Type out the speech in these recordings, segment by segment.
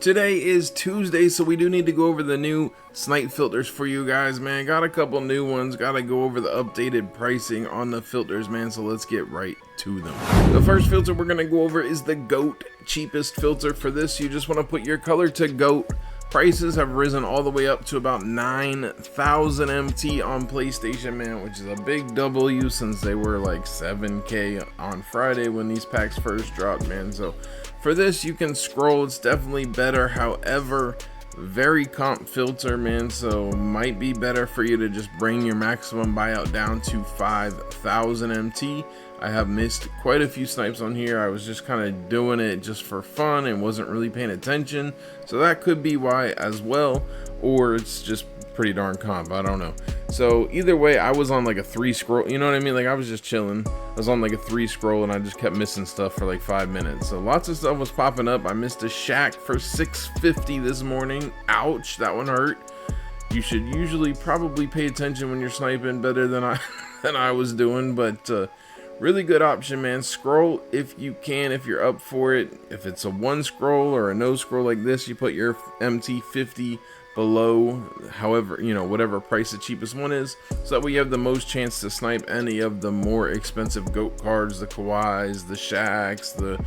Today is Tuesday, so we do need to go over the new Snipe filters for you guys, man. Got a couple new ones, gotta go over the updated pricing on the filters, man, so let's get right to them. The first filter we're gonna go over is the GOAT cheapest filter. For this, you just want to put your color to GOAT. Prices have risen all the way up to about 9,000 MT on PlayStation, man, which is a big W since they were like 7K on Friday when these packs first dropped, man. So for this, you can scroll. It's definitely better. However, very comp filter, man, so might be better for you to just bring your maximum buyout down to 5,000 MT. I have missed quite a few snipes on here. I was just kind of doing it just for fun and wasn't really paying attention, so that could be why as well, or it's just pretty darn comp, I don't know. So either way, I was on like a 3 scroll, you know what I mean? Like I was just chilling. I was on like a 3 scroll and I just kept missing stuff for like 5 minutes. So lots of stuff was popping up. I missed a shack for 650 this morning. Ouch, that one hurt. You should usually probably pay attention when you're sniping better than I was doing, but really good option, man. Scroll if you can, if you're up for it. If it's a 1 scroll or a no scroll like this, you put your MT 50 below, however, you know, whatever price the cheapest one is, so that way you have the most chance to snipe any of the more expensive GOAT cards, the Kawhis, the Shacks, the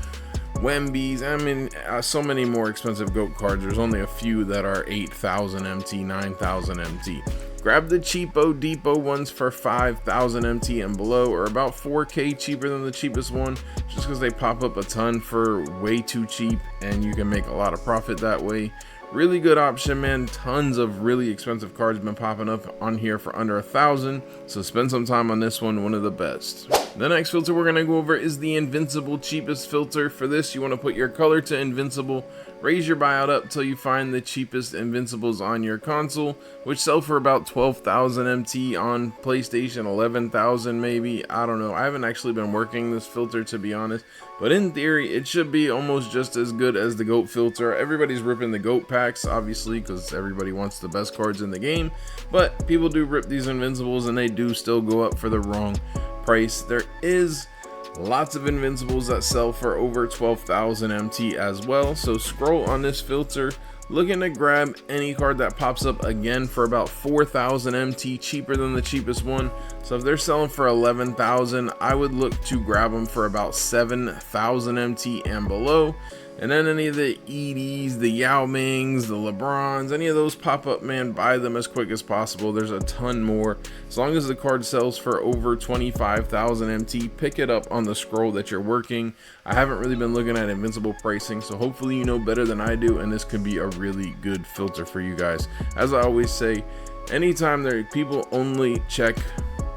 Wembys. I mean, so many more expensive GOAT cards. There's only a few that are 8,000 MT, 9,000 MT. Grab the cheapo depot ones for 5,000 MT and below, or about 4K cheaper than the cheapest one, just because they pop up a ton for way too cheap and you can make a lot of profit that way. Really good option, man. Tons of really expensive cards been popping up on here for under 1,000, so spend some time on this one of the best. The next filter we're gonna go over is the Invincible cheapest filter. For this, you want to put your color to Invincible, raise your buyout up till you find the cheapest Invincibles on your console, which sell for about 12,000 MT on PlayStation, 11,000 maybe. I don't know. I haven't actually been working this filter, to be honest, but in theory, it should be almost just as good as the GOAT filter. Everybody's ripping the GOAT packs, obviously, because everybody wants the best cards in the game, but people do rip these Invincibles and they do still go up for the wrong price. There is lots of Invincibles that sell for over 12,000 MT as well, so scroll on this filter looking to grab any card that pops up again for about 4,000 MT cheaper than the cheapest one. So if they're selling for 11,000, I would look to grab them for about 7,000 MT and below. And then any of the EDs, the Yao Mings, the LeBrons, any of those pop up, man, buy them as quick as possible. There's a ton more. As long as the card sells for over 25,000 MT, pick it up on the scroll that you're working. I haven't really been looking at Invincible pricing, so hopefully you know better than I do, and this could be a really good filter for you guys. As I always say, anytime people only check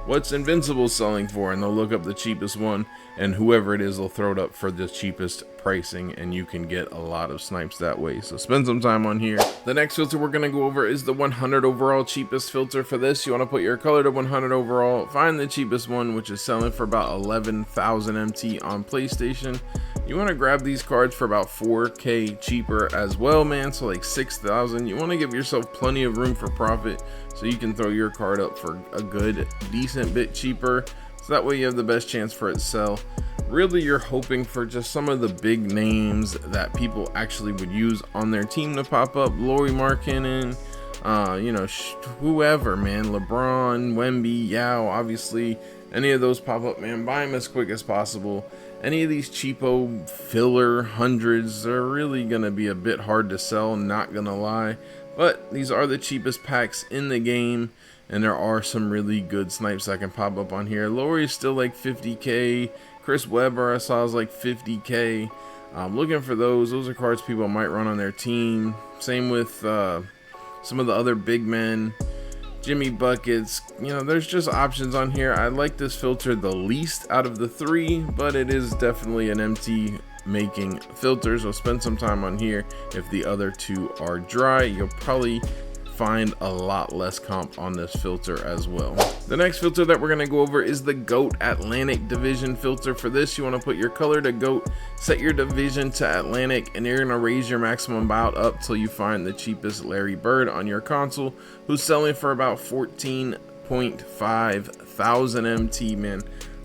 what's Invincible selling for, and they'll look up the cheapest one, and whoever it is, they'll throw it up for the cheapest pricing, and you can get a lot of snipes that way. So spend some time on here. The next filter we're going to go over is the 100 overall cheapest filter. For this, you want to put your color to 100 overall, find the cheapest one, which is selling for about 11,000 MT on PlayStation. You want to grab these cards for about 4K cheaper as well, man, so like 6,000. You want to give yourself plenty of room for profit so you can throw your card up for a good decent bit cheaper, so that way you have the best chance for it to sell. Really, you're hoping for just some of the big names that people actually would use on their team to pop up. Lauri Markkanen, you know, whoever, man, LeBron, Wemby, Yao, obviously, any of those pop up, man, buy them as quick as possible. Any of these cheapo filler hundreds are really gonna be a bit hard to sell, not gonna lie, but these are the cheapest packs in the game, and there are some really good snipes that can pop up on here. Lauri is still like 50K. Chris Webber I saw is like 50K. I'm looking for those. Those are cards people might run on their team. Same with some of the other big men. Jimmy Buckets, you know, there's just options on here. I like this filter the least out of the 3, but it is definitely an MT making filter, so spend some time on here. If the other 2 are dry, you'll probably find a lot less comp on this filter as well. The next filter that we're going to go over is the GOAT Atlantic division filter. For this, you want to put your color to GOAT, set your division to Atlantic, and you're going to raise your maximum buyout up till you find the cheapest Larry Bird on your console, who's selling for about 14.5 thousand MT, man.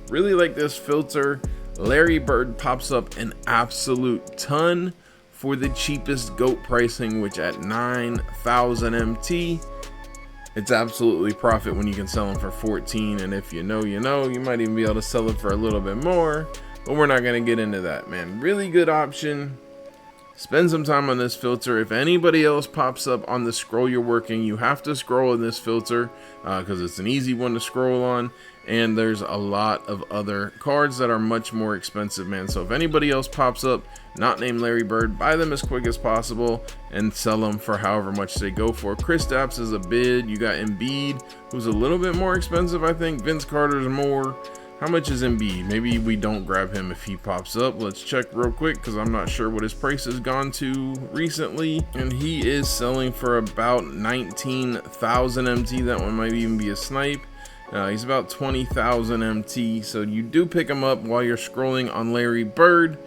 Really like this filter. Larry Bird pops up an absolute ton for the cheapest GOAT pricing, which at 9,000 MT, it's absolutely profit when you can sell them for 14. And if you know, you know, you might even be able to sell it for a little bit more, but we're not going to get into that, man. Really good option. Spend some time on this filter. If anybody else pops up on the scroll you're working, you have to scroll in this filter because it's an easy one to scroll on, and there's a lot of other cards that are much more expensive, man. So if anybody else pops up not named Larry Bird, buy them as quick as possible and sell them for however much they go for. Kristaps is a bid. You got Embiid, who's a little bit more expensive, I think. Vince Carter's more. How much is Embiid? Maybe we don't grab him if he pops up. Let's check real quick because I'm not sure what his price has gone to recently. And he is selling for about 19,000 MT. That one might even be a snipe. He's about 20,000 MT. So you do pick him up while you're scrolling on Larry Bird.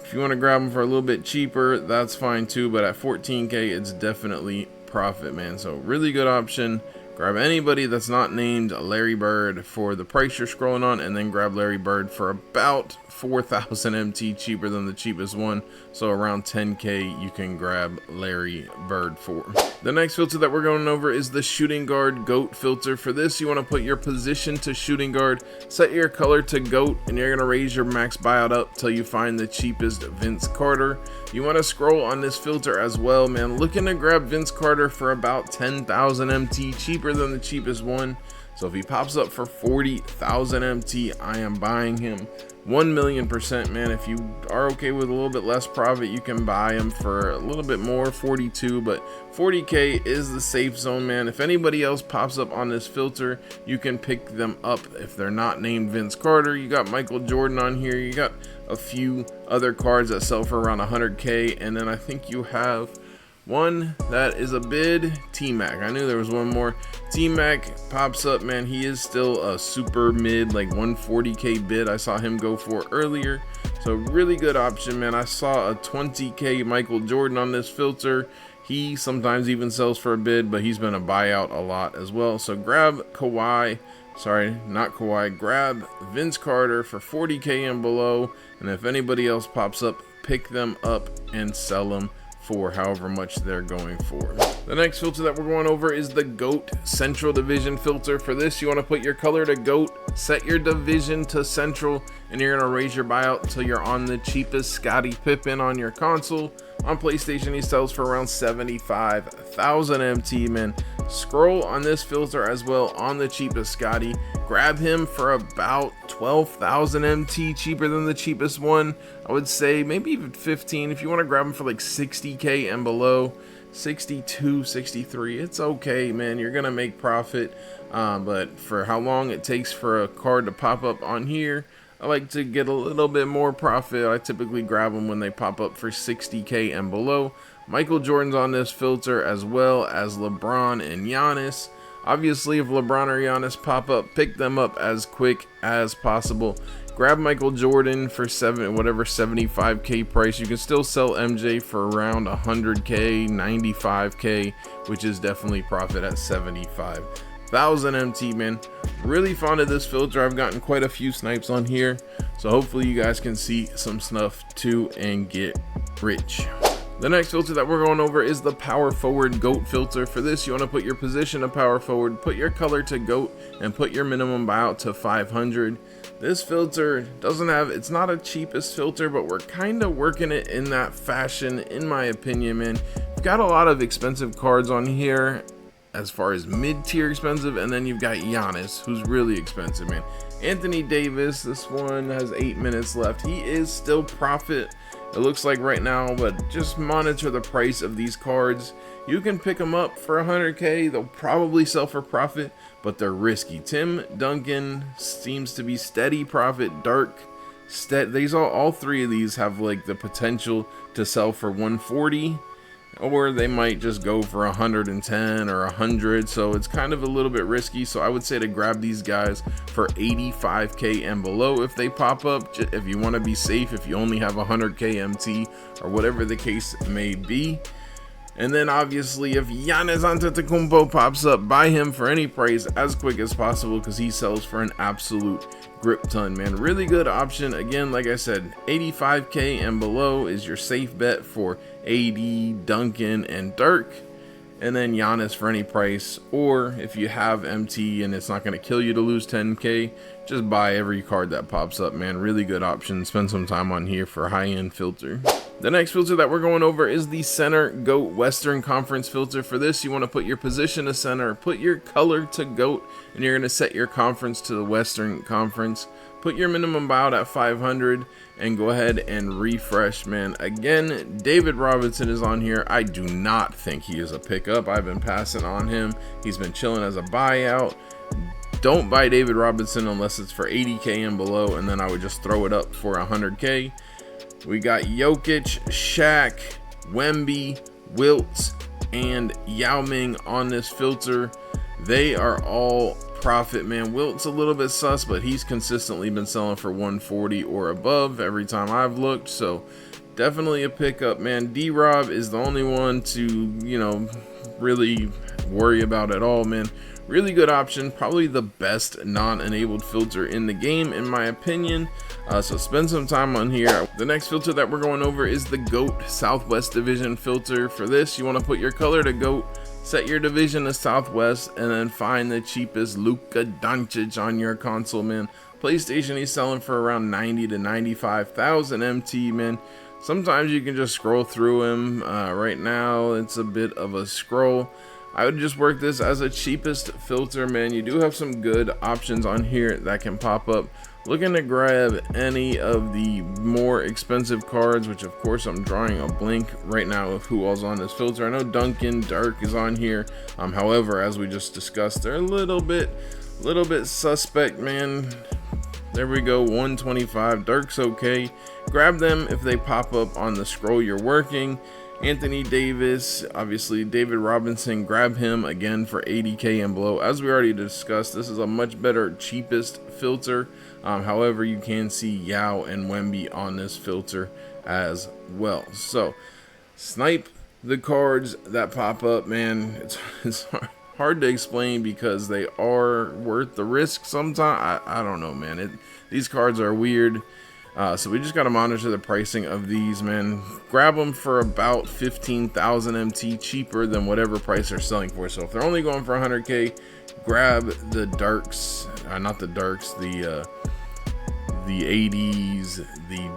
If you want to grab him for a little bit cheaper, that's fine too. But at 14K, it's definitely profit, man. So really good option. Grab anybody that's not named Larry Bird for the price you're scrolling on, and then grab Larry Bird for about 4,000 MT cheaper than the cheapest one. So around 10K you can grab Larry Bird for. The next filter that we're going over is the shooting guard GOAT filter. For this, you want to put your position to shooting guard, set your color to GOAT, and you're going to raise your max buyout up till you find the cheapest Vince Carter. You want to scroll on this filter as well, man. Looking to grab Vince Carter for about 10,000 MT cheaper than the cheapest one. So if he pops up for 40,000 MT, I am buying him 1,000,000%, man. If you are okay with a little bit less profit, you can buy him for a little bit more, 42, but 40K is the safe zone, man. If anybody else pops up on this filter, you can pick them up if they're not named Vince Carter. You got Michael Jordan on here. You got a few other cards that sell for around 100K, and then I think you have one that is a bid, T-Mac. I knew there was one more. T-Mac pops up, man. He is still a super mid, like 140K bid. I saw him go for earlier. So really good option, man. I saw a 20K Michael Jordan on this filter. He sometimes even sells for a bid, but he's been a buyout a lot as well. So grab Kawhi. Sorry, not Kawhi. Grab Vince Carter for 40K and below. And if anybody else pops up, pick them up and sell them for however much they're going for. The next filter that we're going over is the GOAT Central Division filter. For this, you want to put your color to GOAT, set your division to Central, and you're going to raise your buyout until you're on the cheapest Scottie Pippen on your console. On PlayStation, he sells for around 75,000 MT, man. Scroll on this filter as well on the cheapest Scottie. Grab him for about 12,000 MT, cheaper than the cheapest one. I would say maybe even 15 if you want to grab him for like 60K and below. 62, 63, it's okay, man. You're gonna make profit, but for how long it takes for a card to pop up on here, I like to get a little bit more profit. I typically grab them when they pop up for 60K and below. Michael Jordan's on this filter, as well as LeBron and Giannis. Obviously, if LeBron or Giannis pop up, pick them up as quick as possible. Grab Michael Jordan for 75K price. You can still sell MJ for around 100K, 95K, which is definitely profit at 75,000 MT, man. Really fond of this filter. I've gotten quite a few snipes on here, so hopefully you guys can see some stuff too and get rich. The next filter that we're going over is the power forward GOAT filter. For this, you want to put your position to power forward, put your color to GOAT, and put your minimum buyout to 500. This filter doesn't have, it's not a cheapest filter, but we're kind of working it in that fashion, in my opinion, man. We've got a lot of expensive cards on here as far as mid-tier expensive, and then you've got Giannis, who's really expensive, man. Anthony Davis, this one has 8 minutes left. He is still profit, it looks like right now, but just monitor the price of these cards. You can pick them up for 100K. They'll probably sell for profit, but they're risky. Tim Duncan seems to be steady profit. Dark, these all three of these have like the potential to sell for 140, or they might just go for 110 or 100. So it's kind of a little bit risky. So I would say to grab these guys for 85K and below if they pop up. If you want to be safe, if you only have 100K MT or whatever the case may be. And then obviously if Giannis Antetokounmpo pops up, buy him for any price as quick as possible because he sells for an absolute grip ton, man. Really good option. Again, like I said, 85k and below is your safe bet for AD, Duncan, and Dirk. And then Giannis for any price, or if you have MT and it's not going to kill you to lose 10k, just buy every card that pops up, man. Really good option. Spend some time on here for high-end filter. The next filter that we're going over is the center GOAT Western Conference filter. For this, you want to put your position to center, put your color to GOAT, and you're going to set your conference to the Western Conference. Put your minimum buyout at 500 and go ahead and refresh, man. Again, David Robinson is on here. I do not think he is a pickup. I've been passing on him. He's been chilling as a buyout. Don't buy David Robinson unless it's for 80k and below, and then I would just throw it up for 100k. We got Jokic, Shaq, Wemby, Wilt, and Yao Ming on this filter. They are all profit, man. Wilt's a little bit sus, but he's consistently been selling for 140 or above every time I've looked, so definitely a pickup, man. D-Rob is the only one to, you know, really worry about at all, man. Really good option, probably the best non-enabled filter in the game in my opinion, so spend some time on here. The next filter that we're going over is the GOAT Southwest Division filter. For this, you want to put your color to GOAT, set your division to Southwest, and then find the cheapest Luka Doncic on your console, man. PlayStation, he's selling for around 90 to 95,000 MT, man. Sometimes you can just scroll through him. Right now, it's a bit of a scroll. I would just work this as a cheapest filter, man. You do have some good options on here that can pop up. Looking to grab any of the more expensive cards, which of course I'm drawing a blank right now of who all's on this filter. I know Duncan, Dirk is on here. However, as we just discussed, they're a little bit suspect, man. There we go, 125. Dirk's okay. Grab them if they pop up on the scroll you're working. Anthony Davis, obviously David Robinson, grab him again for 80k and below. As we already discussed, this is a much better, cheapest filter. However, you can see Yao and Wemby on this filter as well. So, snipe the cards that pop up, man. It's hard to explain because they are worth the risk sometimes. I don't know, man. These cards are weird. So we just got to monitor the pricing of these, man. Grab them for about 15,000 MT cheaper than whatever price they're selling for. So if they're only going for 100k, grab the Darks, not the Darks, the 80s, the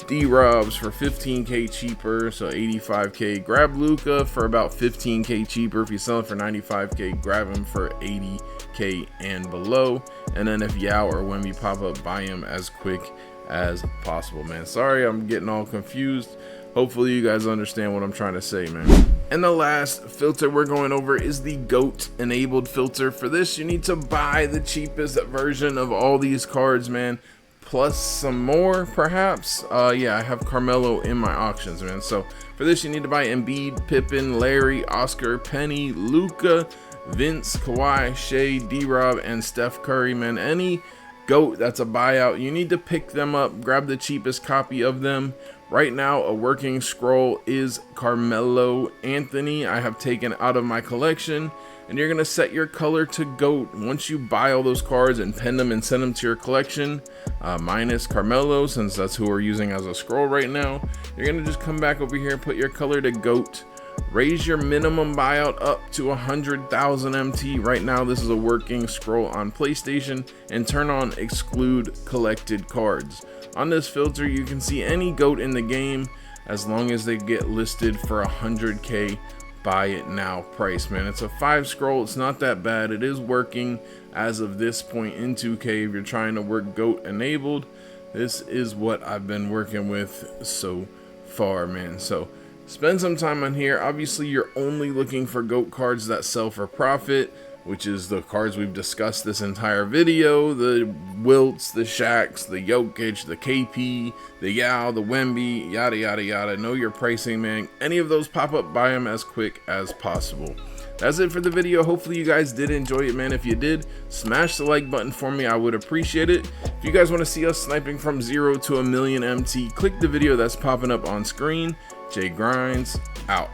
D-Robs for 15k cheaper, so 85k. Grab Luka for about 15k cheaper. If he's selling for 95k, grab him for 80k and below. And then if Yao or Wemby pop up, buy him as quick as possible, man. Sorry, I'm getting all confused. Hopefully you guys understand what I'm trying to say, man. And the last filter we're going over is the GOAT enabled filter. For this, you need to buy the cheapest version of all these cards, man, plus some more perhaps. Yeah, I have Carmelo in my auctions, man. So for this, you need to buy Embiid, Pippen, Larry, Oscar, Penny, Luka, Vince, Kawhi, Shea, D-Rob, and Steph Curry, man. Any GOAT that's a buyout, you need to pick them up, grab the cheapest copy of them. Right now, a working scroll is Carmelo Anthony. I have taken out of my collection, and you're gonna set your color to GOAT. Once you buy all those cards and pen them and send them to your collection, minus Carmelo, since that's who we're using as a scroll right now, you're gonna just come back over here, put your color to GOAT, raise your minimum buyout up to 100,000 MT. Right now, this is a working scroll on PlayStation, and turn on exclude collected cards. On this filter, you can see any GOAT in the game as long as they get listed for 100k buy it now price, man. It's a 5 scroll. It's not that bad. It is working as of this point in 2k. If you're trying to work GOAT enabled, this is what I've been working with so far, man. So spend some time on here. Obviously, you're only looking for GOAT cards that sell for profit, which is the cards we've discussed this entire video. The Wilts, the Shaqs, the Jokic, the KP, the Yao, the Wemby, yada, yada, yada. Know your pricing, man. Any of those pop up, buy them as quick as possible. That's it for the video. Hopefully you guys did enjoy it, man. If you did, smash the like button for me. I would appreciate it. If you guys want to see us sniping from 0 to a million MT, click the video that's popping up on screen. Jay Grinds out.